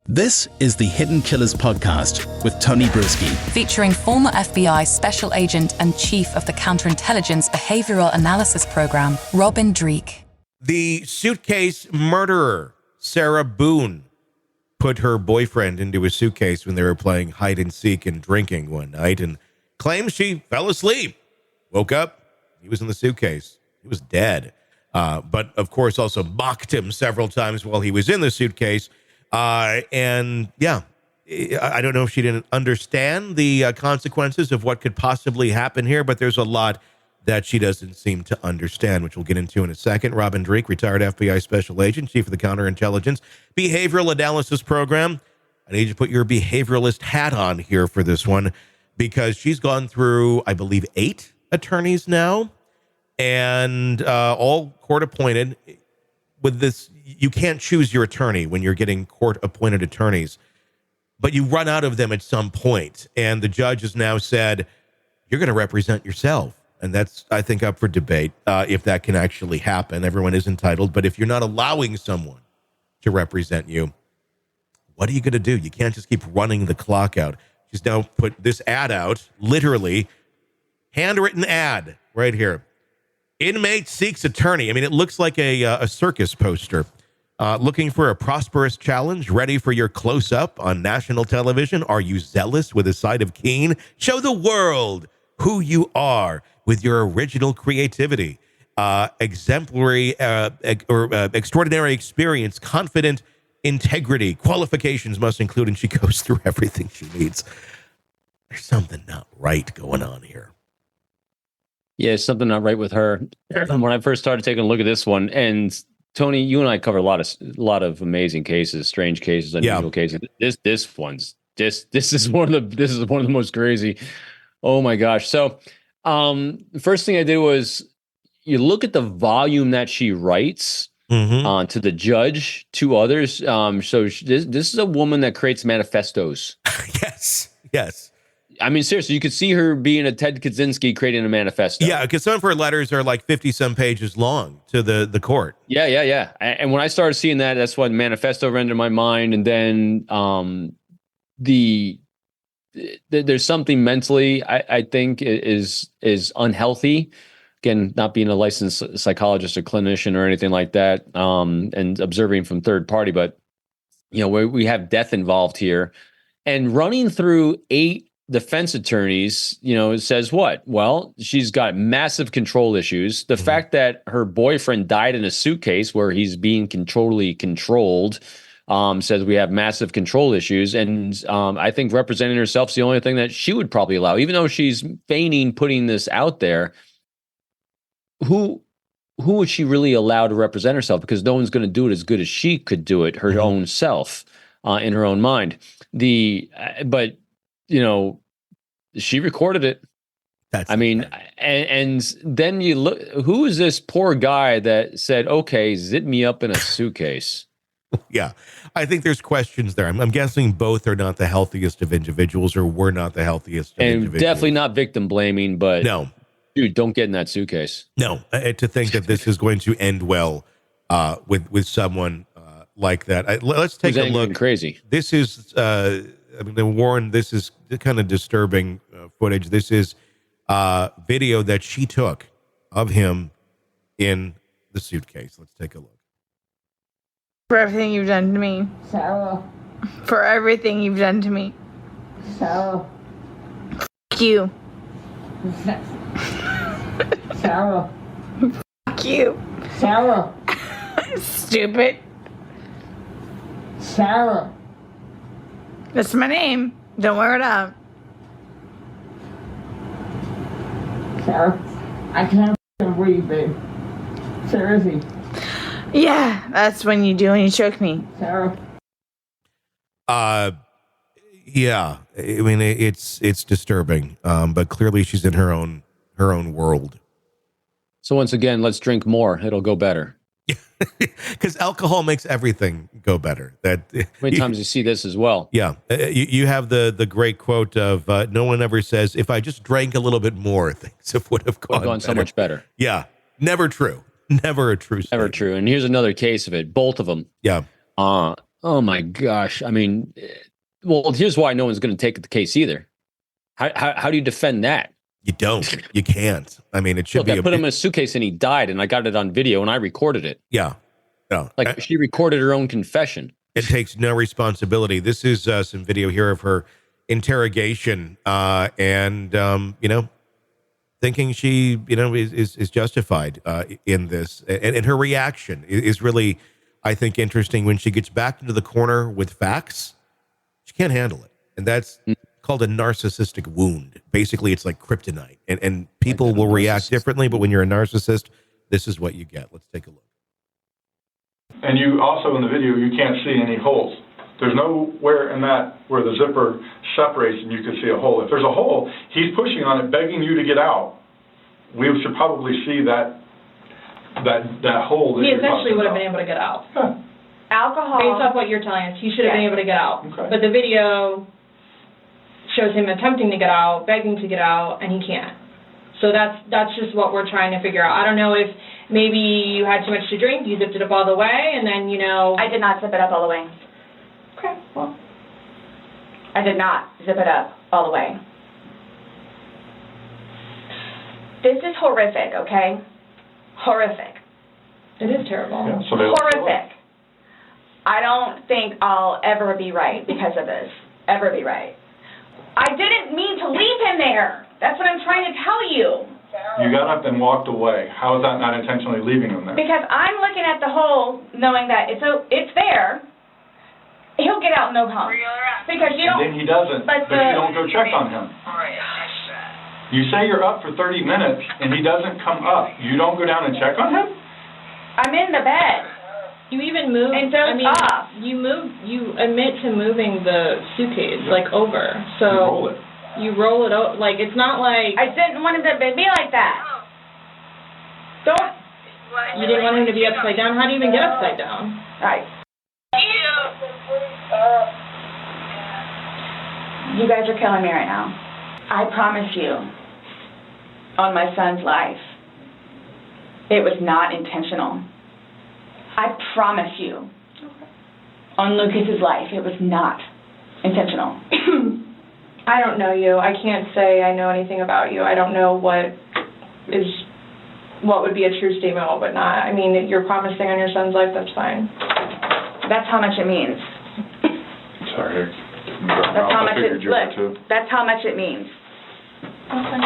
This is the Hidden Killers podcast with Tony Brueski. Featuring former FBI Special Agent and Chief of the Counterintelligence Behavioral Analysis Program, Robin Dreeke. The Suitcase murderer, Sarah Boone, put her boyfriend into a suitcase when they were playing hide and seek and drinking one night and claims she fell asleep. Woke up, he was in the suitcase. He was dead. But, of course, also mocked him several times while he was in the suitcase. I don't know if she didn't understand the consequences of what could possibly happen here, but there's a lot that she doesn't seem to understand, which we'll get into in a second. Robin Dreeke, retired FBI Special Agent, Chief of the Counterintelligence Behavioral Analysis Program. I need you to put your behavioralist hat on here for this one, because she's gone through, I believe, 8 attorneys now, and all court-appointed. With this, you can't choose your attorney when you're getting court-appointed attorneys, but you run out of them at some point. And the judge has now said, you're going to represent yourself. And that's, I think, up for debate if that can actually happen. Everyone is entitled. But if you're not allowing someone to represent you, what are you going to do? You can't just keep running the clock out. She's now put this ad out, literally, handwritten ad right here. Inmate seeks attorney. I mean, it looks like a circus poster. Looking for a prosperous challenge? Ready for your close-up on national television? Are you zealous with a side of keen? Show the world who you are with your original creativity. Exemplary or extraordinary experience, confident integrity. Qualifications must include, and she goes through everything she needs. There's something not right going on here. Yeah, something not right with her. When I first started taking a look at this one, and Tony, you and I cover a lot of amazing cases, strange cases, unusual cases. This is one of the most crazy. Oh my gosh! So, the first thing I did was you look at the volume that she writes to the judge, to others. This is a woman that creates manifestos. Yes. I mean, seriously, you could see her being a Ted Kaczynski creating a manifesto. Yeah, because some of her letters are like 50-some pages long to the court. Yeah. And when I started seeing that, that's what manifesto rendered my mind. And then there's something mentally I think is unhealthy. Again, not being a licensed psychologist or clinician or anything like that, and observing from third party, but we have death involved here, and running through 8 defense attorneys, it says what? Well, she's got massive control issues. The fact that her boyfriend died in a suitcase where he's being controlled, says we have massive control issues. And I think representing herself is the only thing that she would probably allow, even though she's feigning putting this out there. Who would she really allow to represent herself? Because no one's going to do it as good as she could do it, her own self, in her own mind. She recorded it. And then you look, who is this poor guy that said, okay, zip me up in a suitcase? Yeah, I think there's questions there. I'm guessing both are not the healthiest of individuals, or were not the healthiest of individuals. And definitely not victim blaming, but no, dude, don't get in that suitcase. No, to think that this is going to end well with someone like that. Let's take a look. Crazy. This is, Warren, this is kind of disturbing footage. This is video that she took of him in the suitcase. Let's take a look. For everything you've done to me. Sarah. For everything you've done to me. Sarah. Fuck you. Sarah. Fuck you. Sarah. Stupid. Sarah. That's my name. Don't wear it out. Sarah, I can't breathe, babe. Seriously. Yeah, that's when you do and you choke me. Sarah. Yeah. I mean, it's disturbing. But clearly she's in her own world. So once again, let's drink more. It'll go better. Because alcohol makes everything go better. How many times you see this as well? Yeah. You have the great quote of no one ever says, if I just drank a little bit more, things would have gone so much better. Yeah. Never true. Never a true story. Never true. And here's another case of it. Both of them. Yeah. Oh my gosh. I mean, well, here's why no one's going to take the case either. How do you defend that? You don't. You can't. I mean, it should Look, be. I put him in a suitcase and he died, and I got it on video and I recorded it. Yeah. No. Like she recorded her own confession. It takes no responsibility. This is some video here of her interrogation, and thinking she, is justified in this, and her reaction is really, I think, interesting. When she gets back into the corner with facts, she can't handle it, and that's called a narcissistic wound. Basically, it's like kryptonite, and people will react differently. But when you're a narcissist, this is what you get. Let's take a look. And you also, in the video, you can't see any holes. There's nowhere in that where the zipper separates and you can see a hole. If there's a hole, he's pushing on it, begging you to get out. We should probably see that hole. He essentially would have been able to get out. Yeah. Alcohol. Based off what you're telling us, he should have been able to get out. Okay. But the video shows him attempting to get out, begging to get out, and he can't. So that's just what we're trying to figure out. I don't know if maybe you had too much to drink, you zipped it up all the way, and then, I did not zip it up all the way. Okay, well. I did not zip it up all the way. This is horrific, okay? Horrific. It is terrible. Yeah, horrific. I don't think I'll ever be right because of this. Ever be right. I didn't mean to leave him there. That's what I'm trying to tell you. You got up and walked away. How is that not intentionally leaving him there? Because I'm looking at the hole knowing that it's there. He'll get out no problem. Because you don't. And then he doesn't, but you don't go check on him. You say you're up for 30 minutes and he doesn't come up. You don't go down and check on him? I'm in the bed. You even moved. And off. You admit to moving the suitcase, over. So you roll it. You roll it out. It's not like. I didn't want him to be like that. Don't. You didn't want him to be upside down? How do you even get upside down? Right. You guys are killing me right now. I promise you, on my son's life, it was not intentional. I promise you, on Lucas's life, it was not intentional. I don't know you. I can't say I know anything about you. I don't know what would be a true statement, what would not. I mean, you're promising on your son's life, that's fine. That's how much it means. Sorry. That's how much it look. That's how much it means. Okay.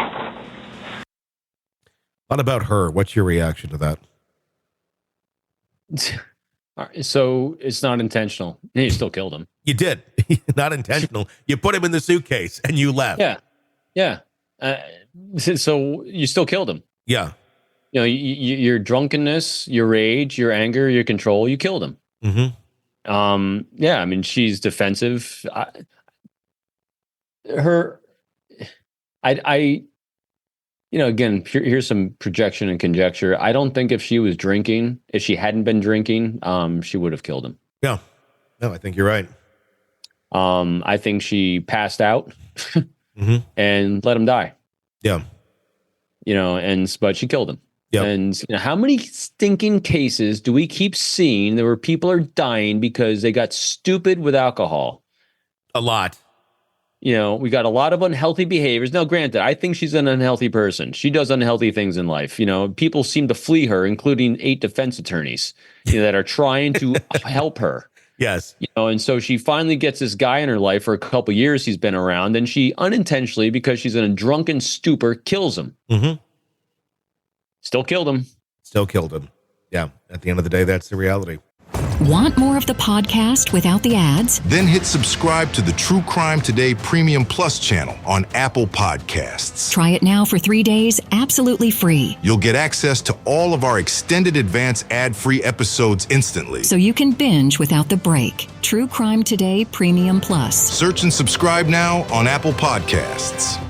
What about her? What's your reaction to that? All right, so it's not intentional. You still killed him. You did. Not intentional. You put him in the suitcase and you left. Yeah. So you still killed him. Yeah. Your drunkenness, your rage, your anger, your control, you killed him. Mm-hmm. Yeah, I mean, she's defensive. Again, here's some projection and conjecture. I don't think if she hadn't been drinking, she would have killed him. Yeah. No, I think you're right. I think she passed out and let him die. Yeah. But she killed him. Yeah. And how many stinking cases do we keep seeing where people are dying because they got stupid with alcohol? A lot. We got a lot of unhealthy behaviors. Now, granted, I think she's an unhealthy person. She does unhealthy things in life. People seem to flee her, including 8 defense attorneys that are trying to help her. Yes. And so she finally gets this guy in her life for a couple years he's been around, and she unintentionally, because she's in a drunken stupor, kills him. Mm-hmm. Still killed him. Yeah. At the end of the day, that's the reality. Want more of the podcast without the ads? Then hit subscribe to the True Crime Today Premium Plus channel on Apple Podcasts. Try it now for 3 days, absolutely free. You'll get access to all of our extended advance ad-free episodes instantly. So you can binge without the break. True Crime Today Premium Plus. Search and subscribe now on Apple Podcasts.